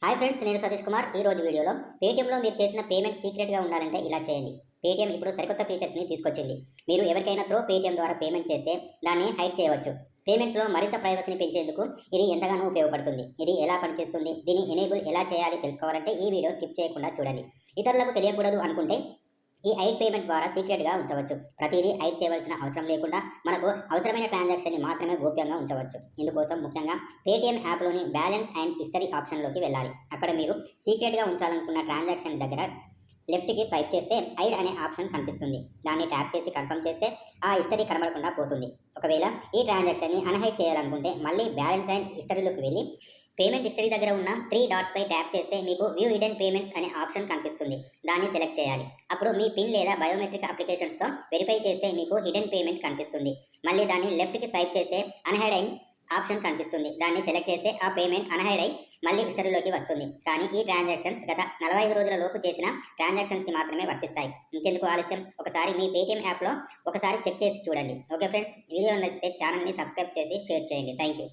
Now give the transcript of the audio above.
Hi friends, నేను సతీష్ కుమార్. ఈ రోజు వీడియోలో పేటీఎంలో మీరు చేసిన పేమెంట్ సీక్రెట్గా ఉండాలంటే ఇలా చేయండి. పేటీఎం ఇప్పుడు సరికొత్త ఫీచర్స్ని తీసుకొచ్చింది. మీరు ఎవరికైనా త్రో పేటీఎం ద్వారా పేమెంట్ చేస్తే దాన్ని హైడ్ చేయవచ్చు. పేమెంట్స్లో మరింత ప్రైవసీని పెంచేందుకు ఇది ఎంతగానో ఉపయోగపడుతుంది. ఇది ఎలా పనిచేస్తుంది, దీన్ని ఎనేబుల్ ఎలా చేయాలి తెలుసుకోవాలంటే ఈ వీడియో స్కిప్ చేయకుండా చూడండి. ఇతరులకు తెలియకూడదు అనుకుంటే ఈ హైడ్ పేమెంట్ ద్వారా సీక్రెట్గా ఉంచవచ్చు. ప్రతిదీ హైడ్ చేయవలసిన అవసరం లేకుండా మనకు అవసరమైన ట్రాన్సాక్షన్ని మాత్రమే గోప్యంగా ఉంచవచ్చు. ఇందుకోసం ముఖ్యంగా పేటీఎం యాప్లోని బ్యాలెన్స్ అండ్ హిస్టరీ ఆప్షన్లోకి వెళ్ళాలి. అక్కడ మీరు సీక్రెట్గా ఉంచాలనుకున్న ట్రాన్సాక్షన్ దగ్గర లెఫ్ట్కి స్వైప్ చేస్తే హైడ్ అనే ఆప్షన్ కనిపిస్తుంది. దాన్ని ట్యాప్ చేసి కన్ఫర్మ్ చేస్తే ఆ హిస్టరీ కనబడకుండా పోతుంది. ఒకవేళ ఈ ట్రాన్సాక్షన్ని అన్హైడ్ చేయాలనుకుంటే మళ్ళీ బ్యాలెన్స్ అండ్ హిస్టరీలోకి వెళ్ళి పేమెంట్ హిస్టరీ దగ్గర ఉన్న 3 డాట్స్పై ట్యాప్ చేస్తే మీకు వ్యూ హిడెన్ పేమెంట్స్ అనే ఆప్షన్ కనిపిస్తుంది. దాన్ని సెలెక్ట్ చేయాలి. అప్పుడు మీ పిన్ లేదా బయోమెట్రిక్ అప్లికేషన్స్తో వెరిఫై చేస్తే మీకు హిడెన్ పేమెంట్ కనిపిస్తుంది. మళ్ళీ దాన్ని లెఫ్ట్కి స్వైప్ చేస్తే అన్హైడ్ అయిన ఆప్షన్ కనిపిస్తుంది. దాన్ని సెలెక్ట్ చేస్తే ఆ పేమెంట్ అన్హైడ్ అయి మళ్ళీ హిస్టరీలోకి వస్తుంది. కానీ ఈ ట్రాన్సాక్షన్స్ గత 45 రోజుల లోపు చేసిన ట్రాన్సాక్షన్స్కి మాత్రమే వర్తిస్తాయి. ఇంకెందుకు ఆలస్యం, ఒకసారి మీ పేటీఎం యాప్లో ఒకసారి చెక్ చేసి చూడండి. ఓకే ఫ్రెండ్స్, వీడియో నచ్చితే ఛానల్ని సబ్స్క్రైబ్ చేసి షేర్ చేయండి. Thank you.